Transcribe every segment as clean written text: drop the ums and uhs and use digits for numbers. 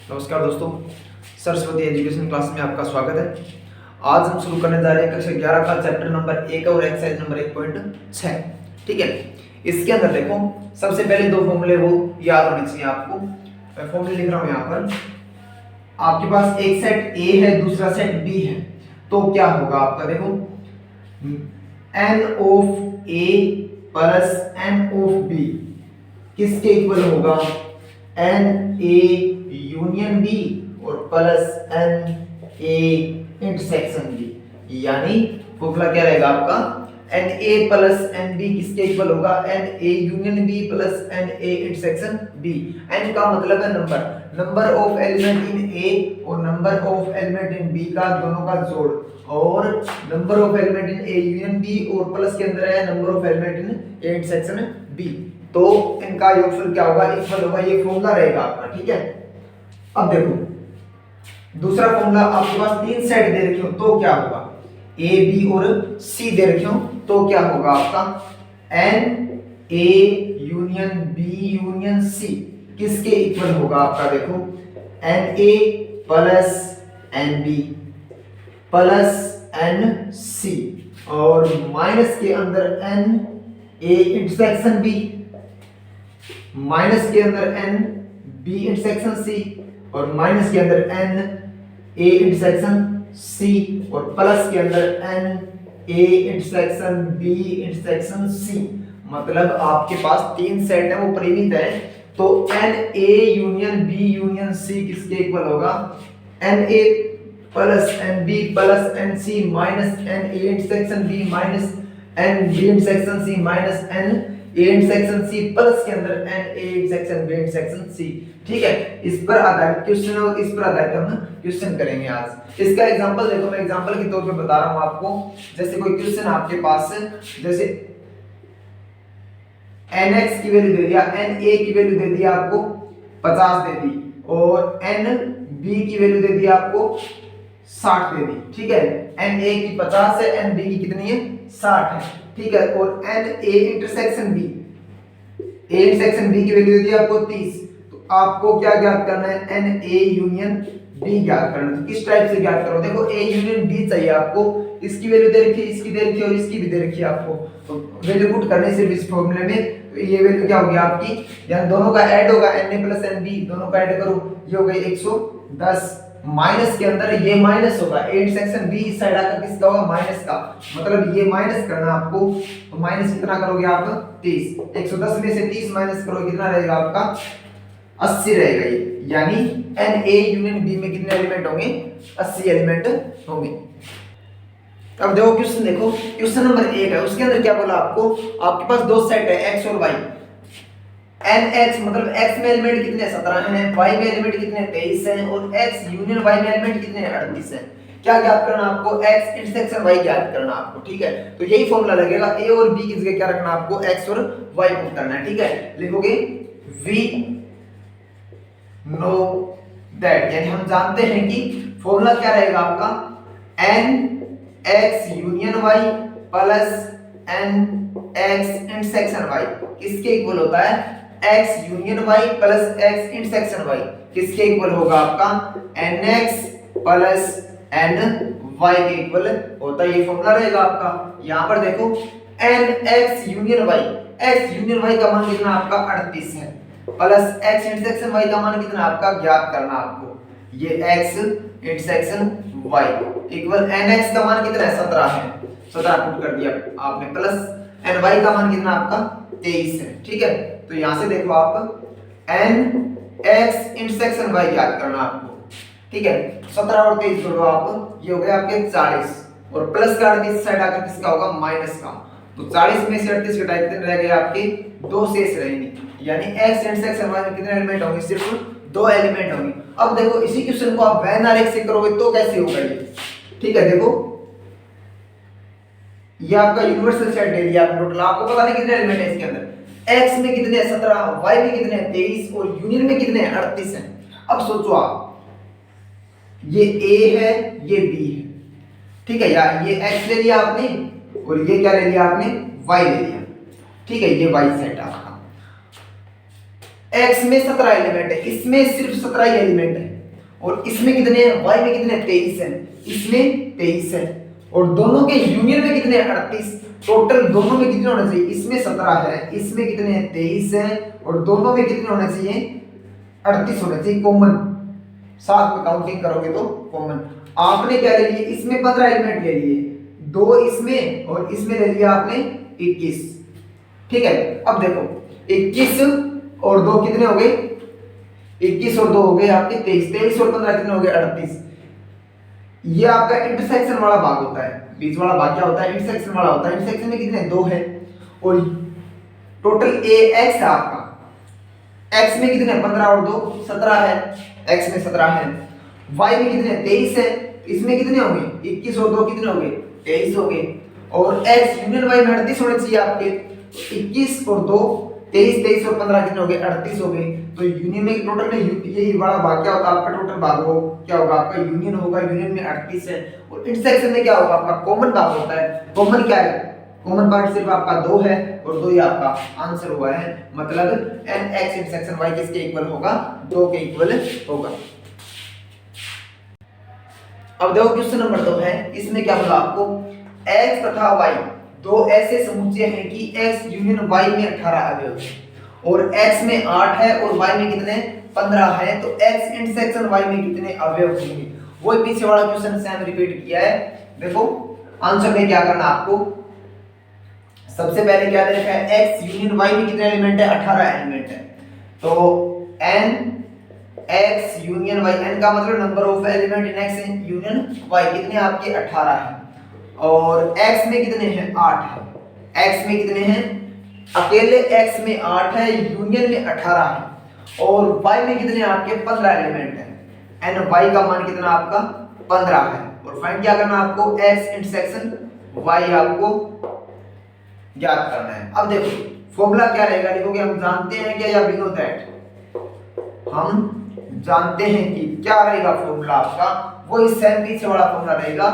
नमस्कार दोस्तों, Saraswati education class में आपका स्वागत है। आज हम शुरू करने जा रहे हैं कक्षा 11 का चैप्टर नंबर 1 और एक्सरसाइज नंबर 1.6। ठीक है, इसके अंदर देखो सबसे पहले दो फॉर्मूले वो याद होने चाहिए आपको। मैं फॉर्मूले लिख रहा हूं यहाँ पर। आपके पास एक सेट ए है, दूसरा सेट बी है, तो क्या होगा आपका, देखो n of A plus n of B किसके इक्वल होगा, n ए यूनियन बी और plus n A intersection B. यानी फॉर्मूला क्या रहेगा आपका, n A plus n B किसके इक्वल होगा, n A union B plus n A intersection B. n का मतलब है number of element in A और number of element in B का दोनों का जोड़, और number of element in A union B और प्लस के अंदर है number of element in A intersection B. तो इनका योगफल क्या होगा, इक्वल होगा। ये फॉर्मूला रहेगा आपका। ठीक है, अब देखो दूसरा फॉर्मूला, आपके पास तीन सेट दे रखे हो तो क्या होगा, ए बी और सी दे रखे हो तो क्या होगा आपका, N A union B union C किसके इक्वल होगा आपका, देखो N A plus N B plus N C और माइनस के अंदर N A intersection B, minus के अंदर एन बी इंटरसेक्शन सी और माइनस के अंदर एन ए इंटरसेक्शन सी और प्लस के अंदर N A intersection B intersection C. मतलब आपके पास तीन सेट है वो परिमित है, तो N A union B union C किसके इक्वल होगा, N A plus N B plus N C minus N A intersection B minus N B intersection C minus N A intersection C plus के अंदर N A intersection B intersection C. ठीक है, इस पर आधारित question और इस पर आधारित हम क्वेश्चन करेंगे आज। इसका एग्जांपल देखो, मैं एग्जांपल के तौर पे बता रहा हूं आपको। जैसे कोई क्वेश्चन आपके पास है, जैसे nx की वैल्यू दे दिया, na की वैल्यू दे दिया आपको 50 दे दी और nb की वैल्यू दे दी आपको 60 दे दी। ठीक है, na की 50 है, nb की कितनी है, 60 है। ठीक है, और na intersection b, a intersection b की वैल्यू दे दी आपको 30। तो आपको क्या ज्ञात करना है, na यूनियन b ज्ञात करना है। तो किस टाइप से ज्ञात करो, देखो a यूनियन b चाहिए आपको, इसकी वैल्यू दे रखी है, इसकी दे रखी है और इसकी भी दे रखी है आपको। तो वैल्यू पुट करने से इस फॉर्मूले में, तो ये वैल्यू क्या होगी आपकी, यानी दोनों का ऐड होगा, na प्लस nb दोनों का ऐड करो, ये हो गई 110। माइनस के अंदर ये माइनस होगा, ए इंटरसेक्शन बी इस साइड आकर किसका होगा, माइनस का, मतलब ये माइनस करना आपको। तो माइनस कितना करोगे आप, 30। 110 में से 30 माइनस करोगे, कितना रहेगा आपका, 80 रहेगा ये। यानी एन ए यूनियन बी में कितने एलिमेंट होंगे, 80 एलिमेंट होंगे। अब देखो क्वेश्चन, देखो क्वेश्चन नंबर 1 है, उसके अंदर क्या बोला आपको, आपके पास दो सेट है x और y। nx मतलब x में एलिमेंट कितने 17 हैं, y में एलिमेंट कितने 23 हैं और x यूनियन y में एलिमेंट कितने 38 हैं। क्या ज्ञात करना आपको, x इंटरसेक्शन y ज्ञात करना आपको। ठीक है, तो यही फॉर्मूला लगेगा, a और b की जगह क्या रखना आपको, x और y पुट करना है। ठीक है, लिखोगे we know that, यानी हम जानते हैं कि फॉर्मूला क्या रहेगा आपका, n x union y plus n x intersection y किसके इक्वल होता है, x union y plus x intersection y किसके इक्वल होगा आपका, nx प्लस ny के इक्वल होता है। ये फॉर्मूला रहेगा आपका। यहाँ पर देखो nx union y, x union y का मान कितना आपका 38 है, प्लस x इंटरसेक्शन y का मान कितना आपका ज्ञात करना आपको, ये x intersection y equal nx का मान कितना है, 17 है, 17 पुट कर दिया आपने, प्लस ny का मान कितना आपका 23 है। ठीक है, तो यहां से देखो आप nx इंटरसेक्शन y ज्ञात करना आपको। ठीक है, 17 और 23 जोड़ो आप, ये हो गए आपके 40 और प्लस का 38 साइड आकर किसका होगा, माइनस का। तो 40 में से 38 घटाए कितने रह गए आपके, 2 शेष रहेंगे। यानी x इंटरसेक्शन y में कितने एलिमेंट होंगे, सिर्फ 2 एलिमेंट होंगे। अब देखो इसी क्वेश्चन को आप वेन आरेख से करोगे तो कैसे होगा ये। ठीक है, देखो ये आपका यूनिवर्सल सेट ले लिया आपने, टोटल आपको पता नहीं कितने एलिमेंट है इसके अंदर, x में कितने हैं 17, y में कितने हैं 23 और यूनियन में कितने हैं 38 हैं। अब सोचो आप, ये a है ये b है। ठीक है, यार ये x ले लिया आपने और ये क्या ले लिया आपने, y ले लिया। ठीक है, ये y सेट आपका, x में 17 एलिमेंट है, इसमें सिर्फ 17 ही एलिमेंट है। और इसमें कितने हैं, y में कितने 23 है, इसमें 23 है, और दोनों के यूनियन में कितने 38। टोटल दोनों में कितने होने चाहिए, इसमें 17 है, इसमें कितने हैं 23 है, और दोनों में कितने होने चाहिए 38 होने चाहिए कॉमन। साथ में काउंटिंग करोगे तो कॉमन। आपने क्या ले लिए, इसमें 15 एलिमेंट ले लिए, 2 इसमें और इसमें ले लिया आपने 21। ठीक है, अब देखो 21 और 2 कितने हो गए, 21 और 2 हो गए आपके 23, 23 और 15 कितने हो गए 38। ये आपका इंटरसेक्शन वाला भाग होता है, बीच वाला भाग क्या होता है, इंटरसेक्शन वाला होता है। इंटरसेक्शन में कितने 2 है, और टोटल ए एक्स है आपका, x में कितने 15 और 2 17 है, x में 17 है, y में कितने 23 है, इसमें कितने होंगे 21 और 2 कितने होंगे 23 हो गए, और x यूनियन y में 38 होने चाहिए आपके, 21 और 2 23, 23 और 15 कितने हो गए 38 हो गए। तो यूनियन में टोटल में यही बड़ा भाग क्या होता है आपका, टोटल भाग हो क्या होगा आपका यूनियन होगा, यूनियन में 38 है, और इंटरसेक्शन में क्या होगा आपका कॉमन भाग होता है। कॉमन क्या है, कॉमन पार्ट सिर्फ आपका 2 है, और 2 ही आपका आंसर हुआ है, मतलब nx इंटरसेक्शन y किसके इक्वल होगा, 2 के इक्वल होगा। अब देखो क्वेश्चन नंबर 2 है, इसमें क्या बोला आपको, x तथा y दो ऐसे समुच्चय हैं कि x यूनियन y में 18 अवयव है, और x में 8 है और y में कितने 15 है, तो x इंटरसेक्शन y में कितने अवयव होंगे। वही पीछे वाला क्वेश्चन सेम रिपीट किया है। देखो आंसर में क्या करना आपको, सबसे पहले क्या दे रखा है, x यूनियन y में कितने एलिमेंट है 18 एलिमेंट है, तो n x union y, n का मतलब number of element in x union y कितने आपके 18 है, और x में कितने हैं 8 है, x में कितने हैं अकेले x में 8 है, यूनियन में 18 है, और y में कितने आपके 15 एलिमेंट है, n y का मान कितना आपका 15 है, और फाइंड क्या करना आपको x इंटरसेक्शन y आपको ज्ञात करना है। अब देखो फॉर्मूला क्या रहेगा, लिखोगे हम जानते हैं क्या, या वी नो दैट, हम जानते हैं कि क्या रहेगा फॉर्मूला आपका, वही सेम पीछे वाला फॉर्मूला रहेगा,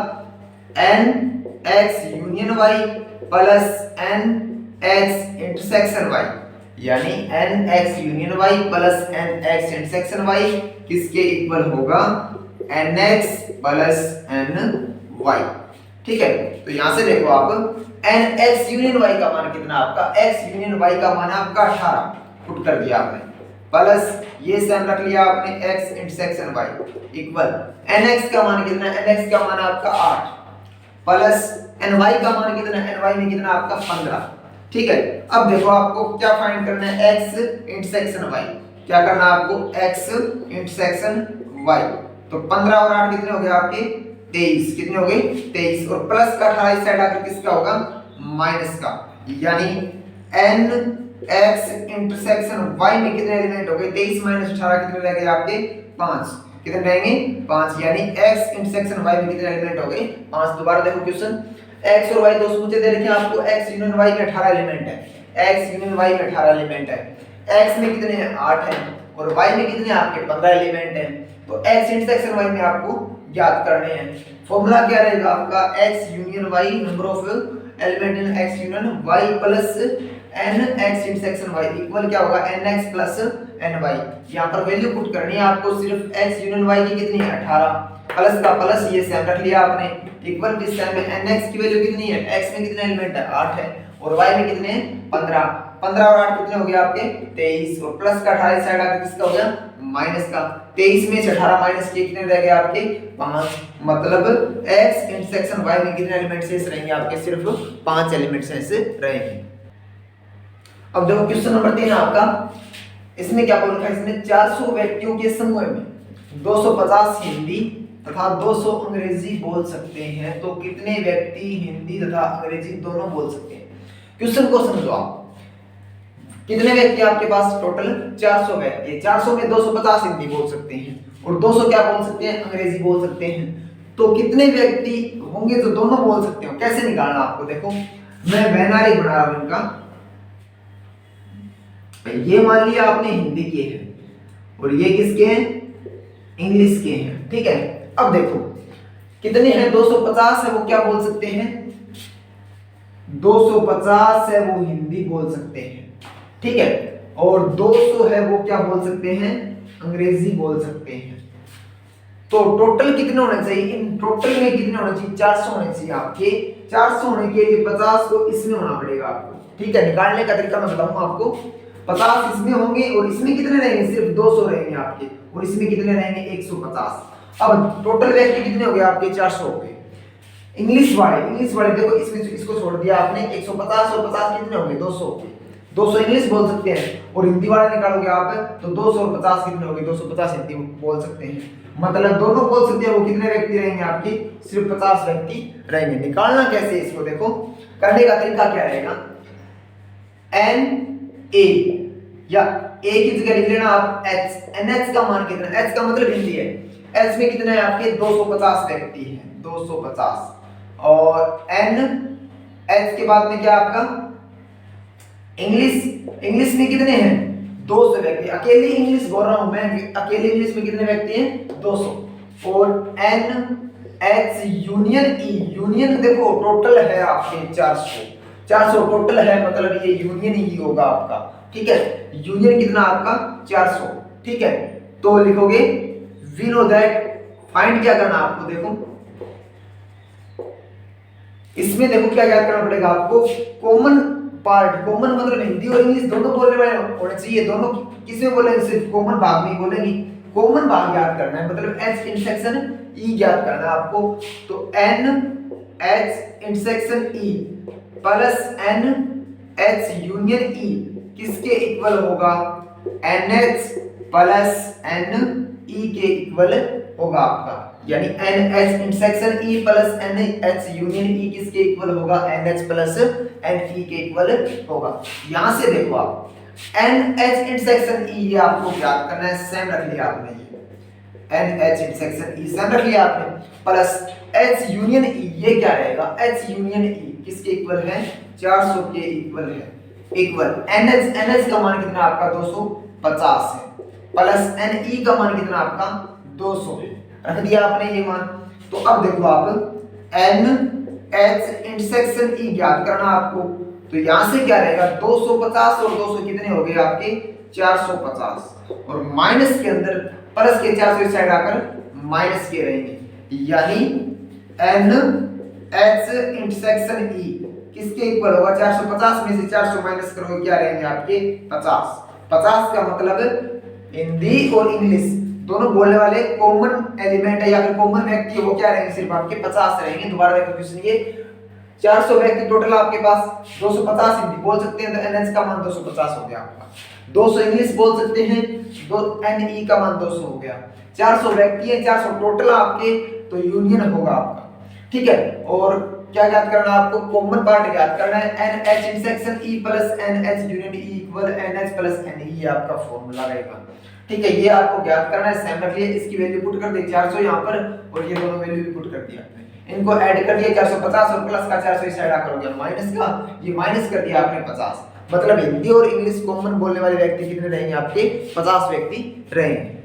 n x union y plus n x intersection y, यानी n x union y plus n x intersection y किसके इक्वल होगा, n x plus n y। ठीक है, तो यहां से देखो आप n x यूनियन y का मान कितना आपका, x यूनियन y का मान आपका 18 पुट कर दिया आपने, प्लस ये सेम रख लिया आपने x intersection y equal n x का मान कितना, n x का मान आपका 8 प्लस n y का मान कितना, n y में कितना आपका 15। ठीक है, अब देखो आपको क्या फाइंड करना है, x इंटरसेक्शन y, क्या करना है आपको x इंटरसेक्शन y, तो 15 और 8 कितने हो गए आपके 23, कितने हो गए 23, और प्लस का 18 इस साइड आकर किसका होगा माइनस का, यानी n x इंटरसेक्शन y में कितने एलिमेंट हो गए 23 माइनस 18 कितने रह गए आपके 5, कितने रहेंगे 5, यानी x इंटरसेक्शन y में कितने एलिमेंट हो गए 5। दोबारा देखो क्वेश्चन, x और y दो समुच्चय दे रखे हैं आपको, x यूनियन y में 18 एलिमेंट है, x यूनियन y में 18 एलिमेंट है, x में कितने हैं 8 है, और y में कितने आपके 15 एलिमेंट हैं, तो x इंटरसेक्शन y में आपको ज्ञात करने हैं। फॉर्मूला क्या रहेगा आपका, x union y number of element in x union y plus n x intersection y equal क्या होगा nx प्लस ny। यहां पर वैल्यू पुट करनी है आपको, सिर्फ x यूनियन y की कितनी है 18, प्लस का प्लस ये सेम रख लिया आपने, इक्वल किस टाइम में nx की वैल्यू कितनी है, x में कितने एलिमेंट है 8 है, और y में कितने 15, 15 और 8 कितने हो गए आपके 23, और प्लस का 18 साइड आकर किसका हो गया माइनस का, 23 में से 18 माइनस किए कितने रह गए आपके 5, मतलब x इंटरसेक्शन y में कितने एलिमेंट शेष रहेंगे आपके, सिर्फ 5 एलिमेंट शेष रहेंगे। अब देखो क्वेश्चन नंबर 3 आपका, इसमें क्या बोल रखा है, इसमें 400 व्यक्तियों के समूह में 250 हिंदी तथा 200 अंग्रेजी बोल सकते हैं, तो कितने व्यक्ति हिंदी तथा अंग्रेजी दोनों बोल सकते हैं। क्वेश्चन को समझो आप, कितने व्यक्ति आपके पास टोटल 400 व्यक्ति, 400 में 250 हिंदी बोल सकते हैं और 200 क्या बोल सकते हैं अंग्रेजी बोल सकते हैं, तो कितने व्यक्ति होंगे जो दोनों बोल सकते हो, कैसे निकालना आपको। देखो मैं वैनारिक बना रहा हूं इनका, ये मान लिया आपने हिंदी के हैं और ये किसके हैं इंग्लिश के हैं। ठीक है, अब देखो कितने हैं 250 है वो क्या बोल सकते हैं 250 है वो हिंदी बोल सकते हैं। ठीक है, और 200 है वो क्या बोल सकते हैं अंग्रेजी बोल सकते हैं। तो टोटल कितने होने चाहिए, इन टोटल में कितने होने चाहिए, 400 होने चाहिए आपके। 400 होने के लिए 50 को इसमें होना पड़ेगा आपको, ठीक है। निकालने का तरीका मैं बताऊंगा आपको। 50 इसमें होंगे और इसमें कितने रहेंगे, सिर्फ 200 रहेंगे आपके, और इसमें कितने रहेंगे 150। अब टोटल व्यक्ति कितने हो गए आपके, 400 हो गए। इंग्लिश वाले देखो, इसमें इसको छोड़ दिया आपने, 150 और 50 कितने हो गए, 200। 200 इंग्लिश बोल सकते हैं, और हिंदी वाले निकालोगे आप तो 200 और 50 कितने हो गए, 250 हिंदी बोल सकते हैं। मतलब दोनों बोल सकते हैं। वो कितने व्यक्ति रहेंगे आपके, सिर्फ 50 व्यक्ति रहेंगे। निकालना कैसे इसको, देखो करने का तरीका क्या रहेगा, एन ए या ए की जगह लिख लेना आप एच। एन एच का मान कितना, एच का मतलब हिंदी है, एच में कितने हैं आपके 250 व्यक्ति हैं, 250। और एन एच के बाद में क्या आपका इंग्लिश में कितने हैं 200 व्यक्ति। अकेले इंग्लिश बोल रहा हूं मैं, अकेले इंग्लिश में कितने व्यक्ति हैं 200। और एन एच यूनियन ई, यूनियन देखो टोटल है आपके 400 टोटल है, मतलब ये यूनियन ही होगा आपका, ठीक है। यूनियन कितना आपका 400, ठीक है। तो लिखोगे वी नो दैट, फाइंड क्या करना आपको, देखो इसमें देखो क्या याद करना पड़ेगा आपको, कॉमन पार्ट। कॉमन मतलब हिंदी और इंग्लिश दोनों बोलने वाले होने चाहिए, दोनों किसमें बोलेंगे, सिर्फ कॉमन भाग में बोलेंगे। कॉमन भाग याद करना है, मतलब एच इंटरसेक्शन ई याद करना है आपको। तो n H intersection E plus N H union E किसके इक्वल होगा, n H plus N E के इक्वल होगा आपका। यानी n H intersection E plus N H union E किसके इक्वल होगा, n H plus N E के equal होगा। यहां से देखो आप एन एच इंटरसेक्शन ई ये आपको याद करना है, सेम रख लिया आपने, ये N H intersection E same रख लिया आपने, प्लस एच यूनियन ई ये क्या रहेगा, एच यूनियन ई किसके इक्वल है, 400 के इक्वल है। इक्वल एन एच का मान कितना आपका 250 है, प्लस एन ई का मान कितना आपका 200 है, रख दिया आपने ये मान। तो अब देखो आप एन एच इंटरसेक्शन ई ज्ञात करना आपको। तो यहां से क्या रहेगा 250 और 200 कितने हो गए आपके 450, और माइनस के अंदर प्लस के 400 इस साइड आकर माइनस के रहेंगे, यानी एन एच इंटरसेक्शन ई किसके इक्वल होगा, 450 में से 400 माइनस करोगे क्या रहेंगे आपके 50। 50 का मतलब हिंदी और इंग्लिश दोनों बोलने वाले कॉमन एलिमेंट है या फिर कॉमन व्यक्ति है, वो क्या रहेंगे सिर्फ आपके 50 रहेंगे। दोबारा देखो क्वेश्चन, ये 400 व्यक्ति टोटल आपके पास, 250 हिंदी बोल सकते हैं तो एनएच का मान 250 हो गया आपका, 200 इंग्लिश बोल सकते हैं तो एनई का मान 200 हो गया। 400 व्यक्ति है, 400 टोटल आपके, तो यूनियन होगा आपका, ठीक है। और क्या याद करना आपको, कॉमन पार्ट याद करना है, N H intersection E plus N H union E equal N H plus N E आपका फॉर्मूला रहेगा, ठीक है। ये आपको ज्ञात करना है, सेम रख लिया, इसकी वैल्यू पुट कर दी 400 यहां पर, और ये दोनों वैल्यू भी पुट कर दिया आपने, इनको ऐड कर दिया 450 और प्लस का 400 इस साइड आकर हो गया माइनस का, ये माइनस कर दिया आपने 50। मतलब हिंदी और इंग्लिश कॉमन बोलने वाले व्यक्ति कितने रहेंगे आपके 50 व्यक्ति रहेंगे।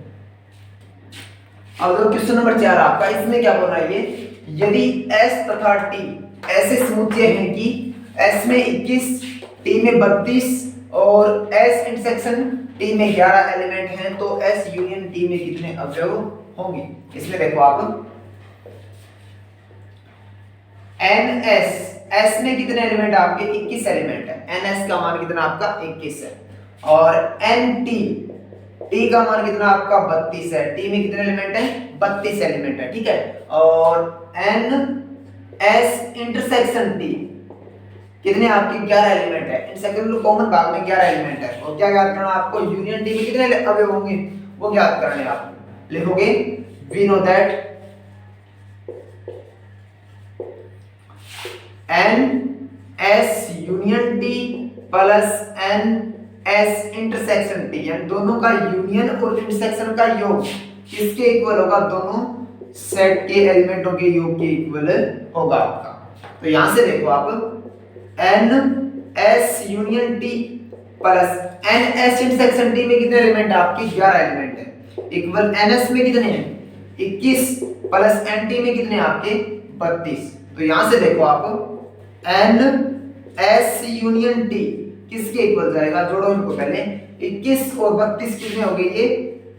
अब क्वेश्चन नंबर 4 आपका, इसमें क्या बोल रहा है ये, यदि S तथा T ऐसे समुच्चय हैं कि S में 21, T में 32 और S इंटरसेक्शन T में 11 एलिमेंट हैं, तो S यूनियन T में कितने अवयव होंगे। इसमें देखो आप NS, S में कितने एलिमेंट आपके 21 एलिमेंट है, NS का मान कितना आपका 21 है, और NT, T का मान कितना आपका 32 है, T में कितने एलिमेंट है 32 एलिमेंट है, ठीक है। और NS इंटरसेक्शन T कितने आपके 11 एलिमेंट है, इंटरसेक्शन कॉमन भाग में 11 एलिमेंट है। और क्या याद करना आपको, यूनियन T में कितने अवयव होंगे वो याद करने हैं आप। लिखोगे we know that NS union T plus NS intersection T, यानी दोनों का यूनियन और इंटरसेक्शन का योग किसके इक्वल होगा, दोनों सेट के एलिमेंटों के योग के इक्वल होगा आपका। तो यहां से देखो आप NS union T plus NS intersection T में कितने एलिमेंट है आपके 11 एलिमेंट है, इक्वल NS में कितने हैं 21 प्लस NT में कितने आपके 32। तो यहां से देखो आप NS यूनियन T किसके इक्वल जाएगा, जोड़ो इनको पहले, 21 और 32 कितने हो गए ये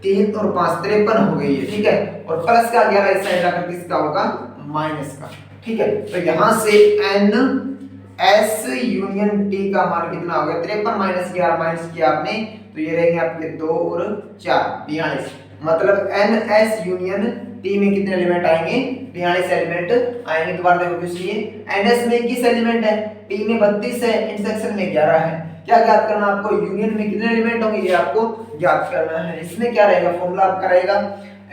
3 और 5 53 हो गई है, ठीक है। और प्लस का 11 इस साइड आकर किसका होगा, माइनस का, ठीक है। तो यहां से एन एस यूनियन टी का मान कितना हो गया, 53 माइनस 11 माइनस किया आपने, तो ये रहेंगे आपके 2 और 4 42। मतलब एन एस यूनियन टी में कितने एलिमेंट आएंगे, 42 एलिमेंट आएंगे। दोबारा देखो इसलिए एन एस में 21 एलिमेंट है, टी में 32 है, इंटरसेक्शन में 11 है। क्या ज्ञात करना आपको, यूनियन में कितने एलिमेंट होंगे ये आपको ज्ञात करना है। इसमें क्या रहेगा, फॉर्मूला आपका रहेगा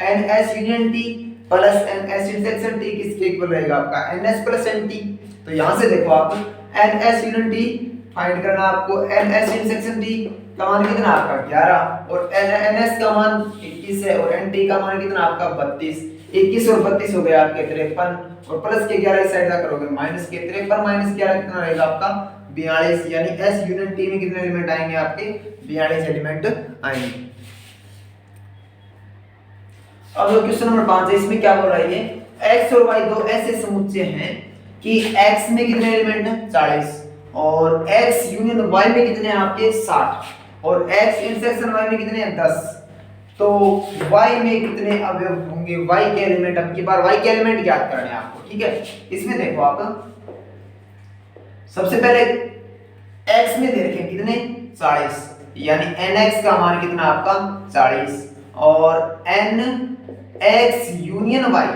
N S union T plus N S intersection T किसके इक्वल रहेगा आपका, N S plus N T. तो यहां से देखो आप N S union T find करना आपको, एन एस इंटरसेक्शन टी का मान कितना आपका 11 और एन एस का मान 21 है और एन टी का मान कितना आपका 32। 21 और 32 हो गया आपके 53 और प्लस के 11 इस साइड का करोगे माइनस के 53 माइनस 11 कितना रहेगा आपका 42। यानी एस यूनियन टी में कितने एलिमेंट आएंगे आपके 42 एलिमेंट आएंगे। अब क्वेश्चन नंबर 5 है, इसमें क्या बोल रहा है, x और y दो ऐसे समुच्चय हैं कि x में कितने एलिमेंट हैं 40 और x यूनियन y में कितने हैं आपके 60 और x इंटरसेक्शन y में कितने हैं 10। तो y में कितने अवयव होंगे, y के एलिमेंट, अब की बार y के एलिमेंट ज्ञात करने हैं आपको, ठीक है। इसमें देखो आप सबसे पहले x में दे रखे कितने 40, यानी nx का मान कितना आपका 40 और nx यूनियन y,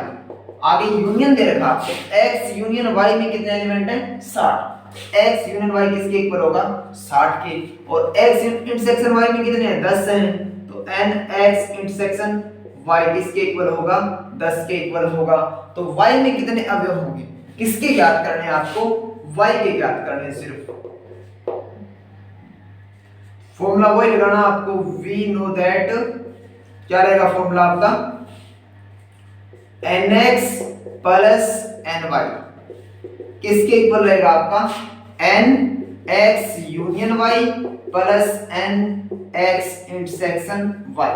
आगे यूनियन दे रखा आपको, x यूनियन y में कितने एलिमेंट हैं 60। x यूनियन y किसके इक्वल होगा 60 के और x इंटरसेक्शन y में कितने हैं 10 हैं, तो nx इंटरसेक्शन y किसके इक्वल होगा 10 के इक्वल होगा। तो y में कितने अवयव होंगे, किसके ज्ञात करने हैं आपको, y के ज्ञात करने हैं। सिर्फ फॉर्मूला वही लगाना आपको, वी नो दैट, क्या रहेगा फॉर्मूला आपका nx प्लस ny किसके इक्वल रहेगा आपका nx union y plus nx intersection y,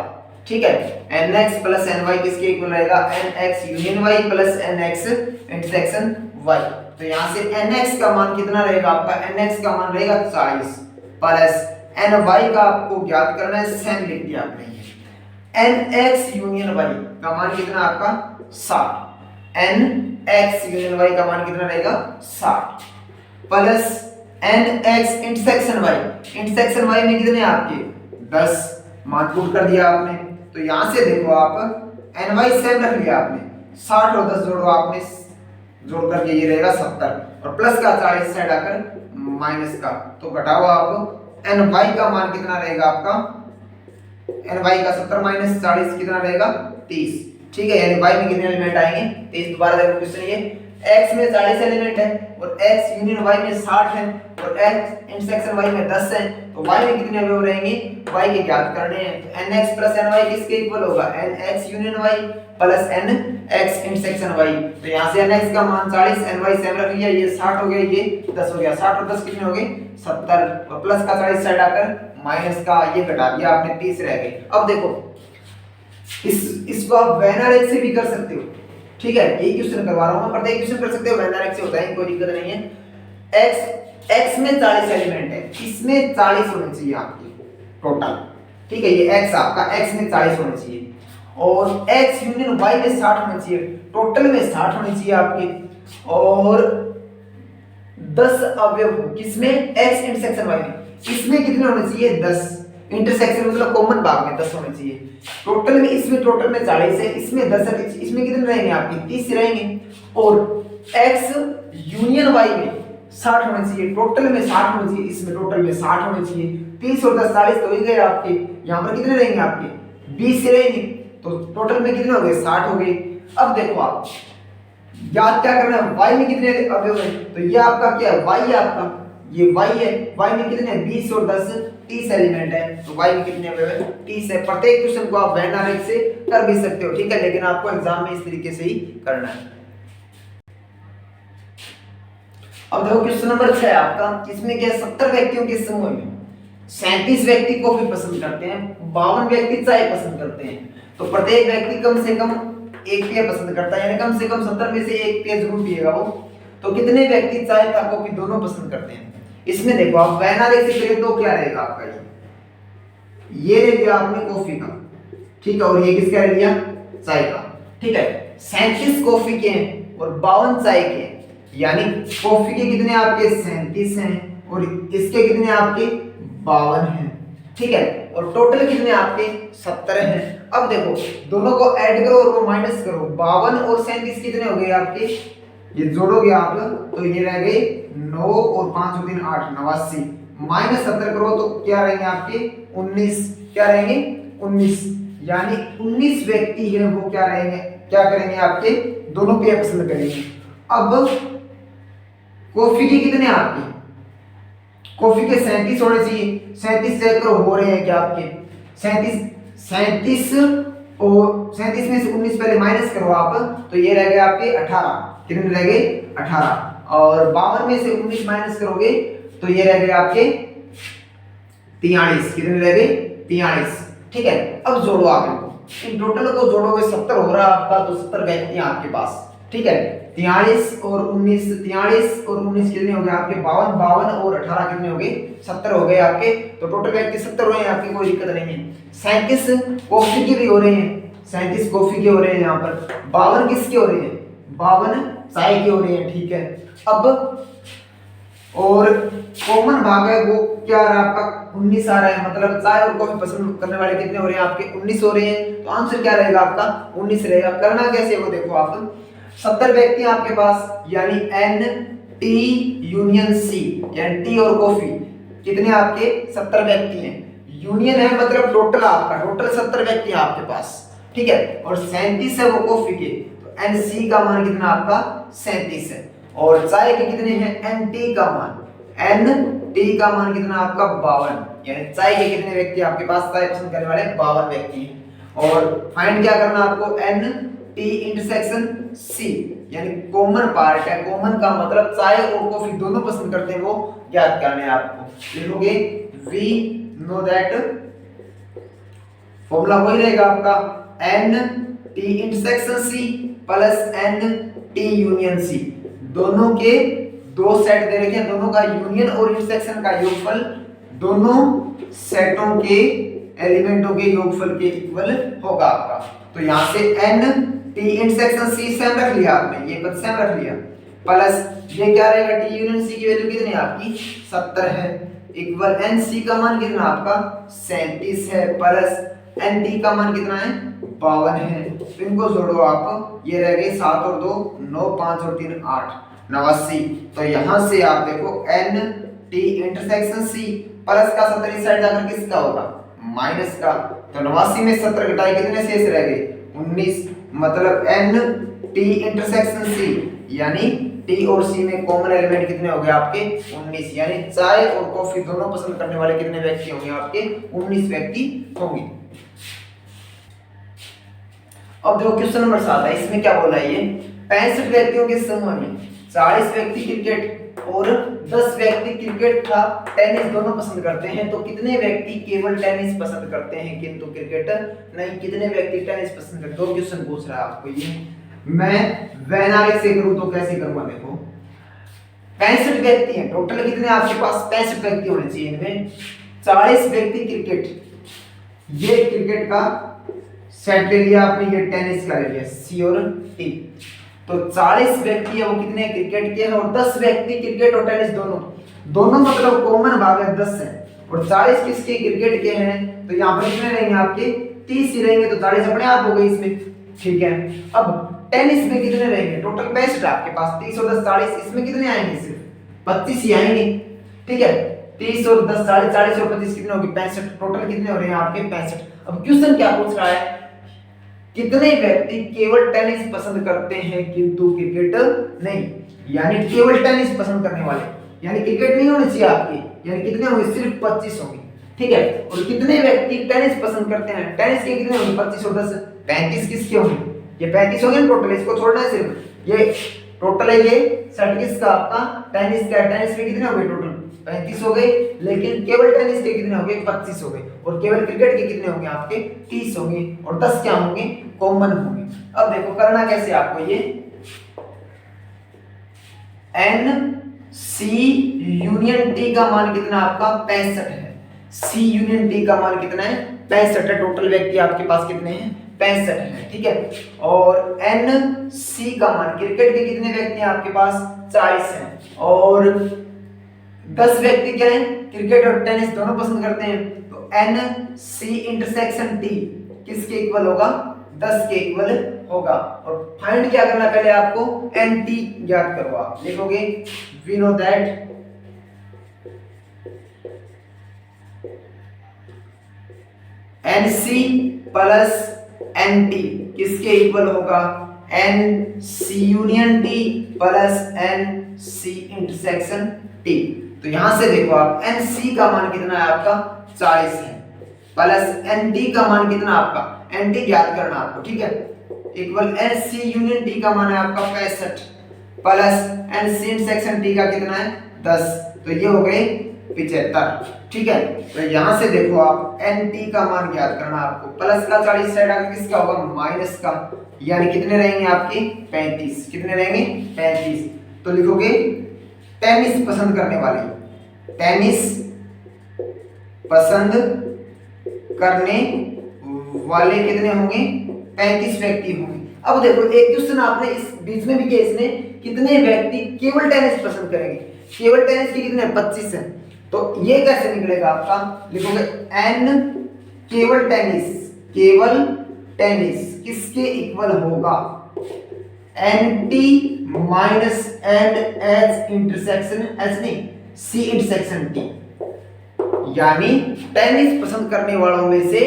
ठीक है। nx प्लस ny किसके इक्वल रहेगा nx union y plus nx intersection y। तो यहां से nx का मान कितना रहेगा आपका, nx का मान रहेगा 40 प्लस ny का आपको ज्ञात करना है, सेम लिख दिया आपने, nx यूनियन y का मान कितना आपका 60, nx यूनियन y का मान कितना रहेगा 60 plus nx intersection y, intersection y में कितने आपके 10, मान पुट कर दिया आपने। तो यहां से देखो आप ny सेम रख लिया आपने, 60 और 10 जोड़ो आपने, जोड़ करके ये रहेगा 70 और प्लस का 40 साइड आकर माइनस का, तो घटाओ आप ny का मान कितना रहेगा आपका, ny का 70 माइनस 40 कितना रहेगा 30, ठीक है। यानी y में कितने एलिमेंट आएंगे 30। दोबारा देखो क्वेश्चन, ये x में 40 एलिमेंट है और x यूनियन y में 60 है और x इंटरसेक्शन y में 10 है, तो y में कितने अवयव रहेंगे, y के ज्ञात करने हैं। तो nx प्लस ny किसके इक्वल होगा, nx union y plus nx intersection y। तो यहां से nx का मान 40, ny सेम रख लिया, ये 60 हो गया, ये 10 हो गया, 60 और 10 कितने हो गए 70 और प्लस का 40 साइड आकर माइनस का ये घटा दिया आपने, 30 रह गए। अब देखो इसको आप वेनारेक से भी कर सकते हो, ठीक है। यही क्वेश्चन करवा रहा हूं मैं, प्रत्येक क्वेश्चन कर सकते हो, वेनारेक से होता है, कोई दिक्कत नहीं है। x में 40 एलिमेंट है, इसमें 40 होने चाहिए आपके टोटल, ठीक है। ये x आपका x में 40 होने चाहिए और x यूनियन y में 60 होने चाहिए, टोटल में 60 होने चाहिए आपके, और 10 अवयव किसमें x इंटरसेक्शन y में, इसमें कितने होने चाहिए 10, इंटरसेक्शन मतलब कॉमन भाग में 10 होने चाहिए। टोटल में इसमें टोटल में 40 है, इसमें 10 है, इसमें कितने रहेंगे आपके 30 रहेंगे और x यूनियन y में 60 होने चाहिए, टोटल में 60 होने चाहिए, इसमें टोटल में 60 होने चाहिए। 30 और 10 40 तो हो गए आपके, यहां पर कितने रहेंगे आपके 20 रहेंगे, तो टोटल में कितने हो गए 60 हो गए। अब देखो आप याद क्या करना है, y में कितने अवयव है, तो ये आपका क्या है y है आपका, ये y है, y में कितने हैं 20 और 10 30 एलिमेंट है, तो y में कितने अवयव है 30 है। प्रत्येक क्वेश्चन को आप वेन आरेख से कर भी सकते हो, ठीक है, लेकिन आपको एग्जाम में इस तरीके से ही करना है। अब देखो क्वेश्चन नंबर 6 आपका, इसमें क्या 70 व्यक्तियों के समूह में 37 व्यक्ति कॉफी पसंद करते हैं, 52 व्यक्ति चाय पसंद करते हैं, तो प्रत्येक व्यक्ति कम से कम एक पेय पसंद करता है, यानी कम से कम 70 में से एक पेय जरूर पिएगा वो। तो कितने व्यक्ति चाय या कॉफी दोनों पसंद करते हैं। इसमें देखो आप वेन आरेख से करें तो क्या रहेगा आपका, ये ले लिया आपने कॉफी का, ठीक है, और ये किसका ले लिया, चाय का। ठीक है, 37 कॉफी के हैं और 52 चाय के हैं, यानी कॉफी के कितने आपके 37 हैं और इसके कितने आपके 52 हैं। ठीक है, और टोटल कितने आपके 70 हैं। अब देखो दोनों को ऐड करो और वो माइनस करो, 52 और 37 कितने हो गए आपके, ये जोड़ोगे आप तो ये रह गए 9 और 5 और 3 8 89, माइनस 70 करो तो क्या रहेंगे आपके 19, क्या रहेंगे 19, यानी 19 व्यक्ति है वो क्या रहेंगे, क्या करेंगे आपके दोनों पेय पसंद करेंगे। अब कॉफी के कितने आपके, कॉफी के 37 होने चाहिए, 37 चेक करो हो रहे हैं क्या आपके 37 और 37 में से 19 पहले माइनस करो आप तो ये रह गए आपके 18, कितने रह गए 18, और 52 में से 19 माइनस करोगे तो ये रह गए आपके 43, कितने रह गए 43। ठीक है, अब जोड़ो आप इनको, इन टोटल को जोड़ोगे 70 हो रहा है आपका, तो 70 व्यक्ति हैं आपके पास। ठीक है, 43 और 19 कितने हो गए आपके 52, 52 और 18 कितने हो गए 70 हो गए आपके, तो टोटल व्यक्ति 70 हो रहे हैं आपके, कोई दिक्कत नहीं है। 37 कॉफी के भी हो रहे हैं, 37 कॉफी के हो रहे हैं यहाँ पर, 52 किसके हो रहे हैं, 52 चाय के हो रहे हैं। ठीक है, अब और कॉमन भाग है वो क्या आ रहा है आपका 19 आ रहा है, मतलब चाय और कॉफी पसंद करने वाले कितने हो रहे हैं आपके 19 हो रहे हैं, तो आंसर क्या रहेगा आपका 19 रहेगा। करना कैसे वो देखो आप, 70 व्यक्ति आपके पास, यानी N T यूनियन C, यानी टी और कॉफी कितने आपके 70 व्यक्ति हैं, यूनियन है मतलब टोटल आपका, टोटल 70 व्यक्ति हैं आपके पास। ठीक है, और 37 है वो कॉफी के, तो NC का मान कितना आपका 37 है, और चाय के कितने हैं NT का मान, NT का मान कितना आपका 52, यानी चाय के कितने व्यक्ति आपके पास चाय पसंद करने वाले 52 व्यक्ति हैं। और फाइंड क्या करना आपको NT इंटरसेक्शन C, यानी कॉमन पार्ट है, कॉमन का मतलब चाय और कॉफी दोनों पसंद करते हैं वो ज्ञात करना है आपको। लिखोगे वी नो दैट, फॉर्मूला वही रहेगा आपका NT intersection C plus NT union C, दोनों के दो सेट दे रखे हैं, दोनों का यूनियन और इंटरसेक्शन का योगफल दोनों सेटों के एलिमेंटों के योगफल के इक्वल होगा आपका। तो यहां से NT इंटरसेक्शन C सेम रख लिया आपने, ये पद सेम रख लिया, प्लस ये क्या रहेगा T यूनियन C की वैल्यू कितनी है आपकी 70 है, इक्वल NC का मान कितना आपका 37 है, प्लस NT का मान कितना है 52 है। तो इनको जोड़ो आप, ये रह गए 7 और 2 9, 5 और 3 8 89। तो यहां से आप देखो NT इंटरसेक्शन C प्लस का 70 इस साइड जाकर किसका होगा माइनस का, तो 89 में 70 घटाए कितने शेष रह गए 19, मतलब NT इंटरसेक्शन C, यानी T और C में कॉमन एलिमेंट कितने हो गए आपके 19, यानी चाय और कॉफी दोनों पसंद करने वाले कितने व्यक्ति होंगे आपके 19 व्यक्ति होंगे। अब देखो क्वेश्चन नंबर 7 है, इसमें क्या बोला है, ये 65 व्यक्तियों के समूह में 40 व्यक्ति क्रिकेट और 10 व्यक्ति क्रिकेट का टेनिस दोनों पसंद करते हैं, तो कितने व्यक्ति केवल टेनिस पसंद करते हैं किंतु क्रिकेट नहीं, कितने व्यक्ति टेनिस पसंद करते हैं। दो क्वेश्चन पूछ रहा है आपको ये, मैं वैन आगे से करूं तो कैसे करूंगा, देखो 65 व्यक्ति हैं टोटल, कितने आपके पास 65 व्यक्ति होने चाहिए, इनमें 40 व्यक्ति क्रिकेट, ये क्रिकेट का सेट ले लिया आपने, ये टेनिस का ले लिया C और T, तो 40 व्यक्ति है वो कितने क्रिकेट के हैं, और 10 व्यक्ति क्रिकेट और टेनिस दोनों मतलब कॉमन भाग है 10 है, और 40 किसके क्रिकेट के हैं, तो यहाँ पर कितने रहेंगे आपके 30 ही रहेंगे, तो 40 अपने आप हो गए इसमें। ठीक है, अब टेनिस में कितने रहेंगे, टोटल 65 आपके पास, 30 और 10 40, इसमें कितने आएंगे सिर्फ 25 ही आएंगे। ठीक है, 30 और 10 40, 40 और 25 कितने होंगे 65, टोटल कितने हो रहे हैं आपके 65। अब क्वेश्चन क्या पूछ रहा है, कितने व्यक्ति केवल टेनिस पसंद करते हैं किंतु क्रिकेट नहीं, यानी केवल टेनिस पसंद करने वाले, यानी क्रिकेट नहीं होनी चाहिए आपके, यानी कितने होंगे सिर्फ 25 होंगे। ठीक है, और कितने व्यक्ति टेनिस पसंद करते हैं, टेनिस के कितने होंगे 25 और 10 35 किसके होंगे, ये 35 होंगे टोटल, इसको छोड़ना है सिर्फ, ये टोटल है ये सेट किसका आपका टेनिस का, टेनिस के कितने हो गए टोटल 35 हो गए, लेकिन केवल टेनिस के कितने हो गए 25 हो गए, और केवल क्रिकेट के कितने होंगे आपके 30 होंगे, और 10 क्या होंगे कॉमन होंगे। अब देखो करना कैसे आपको, ये NC यूनियन T का मान कितना आपका 65 है, C यूनियन T का मान कितना है 65 है। टोटल व्यक्ति आपके पास कितने हैं? 65 है, ठीक है। और एन सी का मान, क्रिकेट के कितने व्यक्ति हैं आपके पास? 40 हैं। और 10 व्यक्ति क्या है? क्रिकेट और टेनिस दोनों पसंद करते हैं, तो एन सी इंटरसेक्शन टी किसके इक्वल होगा? 10 के इक्वल होगा। और फाइंड क्या करना पहले आपको? एन टी ज्ञात करो। आप लिखोगे we know that N C plus N T किसके इक्वल होगा? N C union T plus N C intersection T. तो यहां से देखो आप, एन सी का मान कितना है आपका? 40 है, प्लस एन टी का मान कितना आपका? एन टी ज्ञात करना आपको, ठीक है। Equal N C union T का मान है आपका 65 plus N C intersection T का कितना है? 10। तो ये हो गए 75, ठीक है। तो यहां से देखो आप, एन टी का मान ज्ञात करना आपको। प्लस का 40 साइड आगे किसका होगा? माइनस का, यानी कितने रहेंगे आपके? 35। कितने रहेंगे? 35। तो लिखोगे टेनिस पसंद करने वाले, टेनिस पसंद करने वाले कितने होंगे? 35 व्यक्ति होंगे। अब देखो एक क्वेश्चन आपने इस बीच में भी किया, इसने कितने व्यक्ति केवल टेनिस पसंद करेंगे? केवल टेनिस के कितने? 25 हैं। तो ये कैसे निकलेगा आपका? लिखोगे एन केवल टेनिस, केवल टेनिस किसके इक्वल होगा? N T minus N H intersection, H नहीं सी इंटरसेक्शन टी। यानी टेनिस पसंद करने वालों में से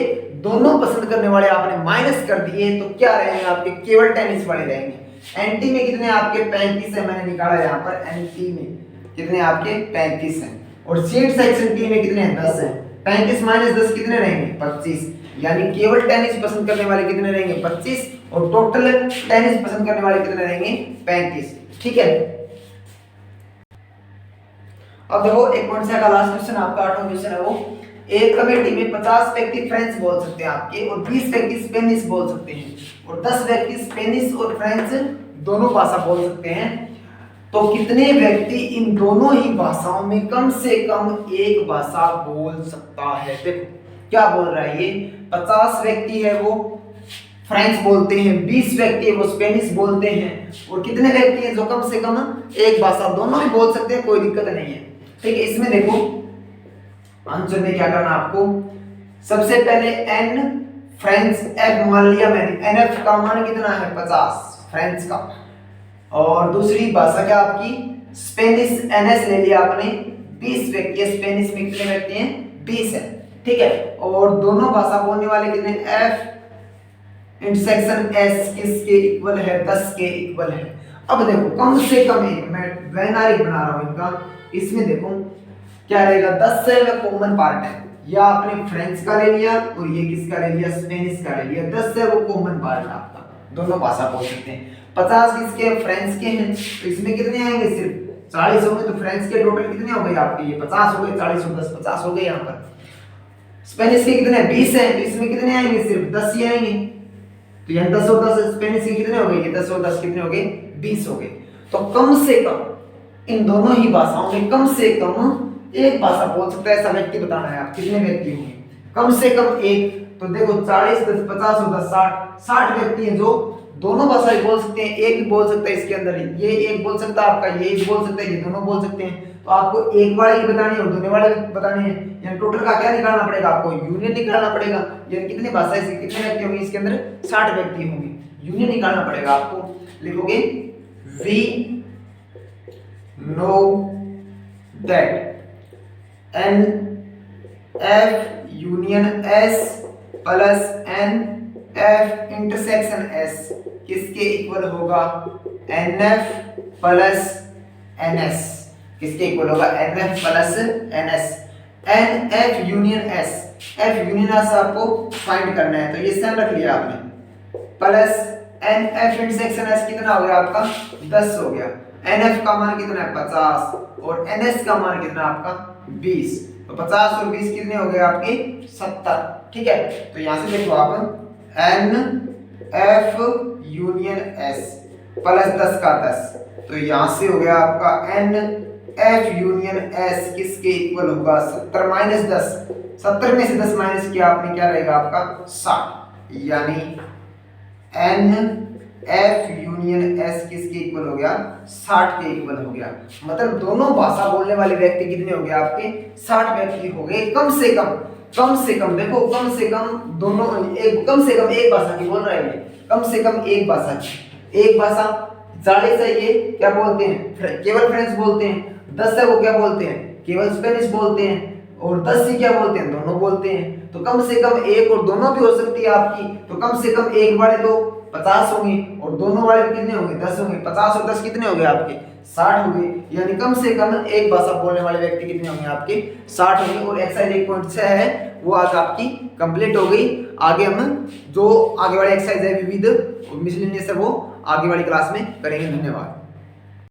दोनों पसंद करने वाले आपने माइनस कर दिए, तो क्या रहेंगे आपके? केवल टेनिस वाले रहेंगे। एनटी में कितने आपके? 35 है, मैंने निकाला यहाँ पर। एनटी में कितने आपके? 35 हैं। और सी इंटरसेक्शन टी में कितने हैं? 10 हैं। 35 माइनस 10 कितने रहेंगे? 25। यानी केवल टेनिस पसंद करने वाले कितने रहेंगे? 25। और टोटल टेनिस पसंद करने वाले कितने रहेंगे? 35, ठीक है। अब देखो एक पॉइंट से का लास्ट क्वेश्चन आपका 8वां क्वेश्चन है वो, एक कमेटी में 50 व्यक्ति फ्रेंच बोल सकते हैं आपके, और 20 व्यक्ति स्पेनिश बोल सकते हैं, और 10 व्यक्ति स्पेनिश और फ्रेंच दोनों भाषा बोल सकते हैं। तो कितने व्यक्ति इन दोनों ही भाषाओं में कम से कम एक भाषा बोल सकता है? देखो क्या बोल रहा है ये, 50 व्यक्ति है वो फ्रेंच बोलते हैं, 20 व्यक्ति है वो स्पेनिश बोलते हैं, और कितने व्यक्ति हैं जो कम से कम एक भाषा दोनों ही बोल सकते हैं? कोई दिक्कत नहीं है, ठीक है। इसमें देखो आंसर में क्या करना आपको? सबसे पहले एन फ्रेंच एफ मान लिया मैंने, एन एफ का मान कितना है? 50 फ्रेंच का। और दूसरी भाषा क्या आपकी? स्पेनिश, एन एस ले लिया आपने, 20 व्यक्ति है। स्पेनिश में कितने व्यक्ति हैं? 20 है, ठीक है। और दोनों भाषा बोलने वाले कितने? एफ इंटरसेक्शन एस किसके इक्वल है? 10 के इक्वल है। अब देखो कम से कम एक, मैं वैनारिक बना रहा हूं इनका, इसमें देखो क्या रहेगा? 10 से कॉमन पार्ट है, या आपने फ्रेंच का ले लिया और ये किसका ले लिया? स्पेनिश का ले लिया। 10 से वो कॉमन पार्ट है आपका, दोनों भाषा बोल सकते हैं। 50 किसके? फ्रेंच के हैं, तो इसमें कितने आएंगे? सिर्फ 40 होंगे। तो फ्रेंच के टोटल कितने हो गए आपके? ये 50 हो गए, 40 और 10 50 हो गए यहाँ पर। स्पेनिश के कितने? 20 हैं, तो इसमें कितने आएंगे? सिर्फ 10 ही आएंगे। तो यहाँ 10 और 10 स्पेनिश के कितने हो गए? ये 10 और 10 कितने हो गए? 20 हो गए। तो कम से कम इन दोनों ही भाषाओं में कम से कम एक भाषा बोल सकता है, ऐसा व्यक्ति बताना है। आप कितने व्यक्ति होंगे? कम से कम एक। तो देखो 40 10 50 और 10 60 व्यक्ति हैं जो दोनों भाषाएं बोल सकते हैं। एक भी बोल सकता है इसके अंदर, ये एक बोल सकता है आपका, ये एक बोल सकता है, ये दोनों बोल सकते हैं। तो आपको एक वाले ही बताने और दोनों वाले बताने हैं, यानी टोटल का क्या निकालना पड़ेगा आपको? यूनियन निकालना पड़ेगा। यानी कितनी भाषाएं से कितने व्यक्ति होंगे इसके अंदर? 60 व्यक्ति होंगे। यूनियन निकालना पड़ेगा आपको। लिखोगे we know that N F union S plus N F intersection S किसके इक्वल होगा? N F plus N S किसके इक्वल होगा? N F plus N S. N F union S, F union S आपको find करना है, तो ये same रख लिया आपने, plus N F intersection S कितना हो गया आपका? 10 हो गया। एन एफ का मान कितना है? 50, और एन एस का मान कितना आपका? 20। तो 50 और 20 कितने हो गए आपके? 70, ठीक है। तो यहां से देखो आप, N F union S plus 10 का 10, तो यहां से हो गया आपका एन F यूनियन S किसके इक्वल होगा 70 माइनस 10, 70 में से 10 माइनस किया आपने, क्या रहेगा आपका 60, यानी N F यूनियन S किसके इक्वल हो गया 60 के इक्वल हो गया। मतलब दोनों भाषा बोलने वाले व्यक्ति कितने हो गए आपके 60 व्यक्ति हो गए कम से कम। देखो कम से कम दोनों कम से कम एक भाषा की बोल रहे हैं, कम से कम एक भाषा की। एक भाषा 40 है ये क्या बोलते हैं केवल फ्रेंच बोलते हैं, 10 है वो क्या बोलते हैं केवल स्पेनिश बोलते हैं, और 10 ही क्या बोलते हैं दोनों बोलते हैं। तो कम से कम एक और दोनों भी हो सकती है आपकी, तो कम से कम एक वाले तो 50 होंगे और दोनों वाले कितने होंगे 10 होंगे। 50 और 10 कितने हो गए आपके 60 हो गए, यानी कम से कम एक भाषा बोलने वाले व्यक्ति कितने होंगे आपके 60 होंगे। और एक्सरसाइज 1.6 है वो आज आपकी कंप्लीट हो गई। आगे हम जो आगे वाली एक्सरसाइज है विविध मिसलेनियस है वो आगे वाली क्लास में करेंगे। धन्यवाद।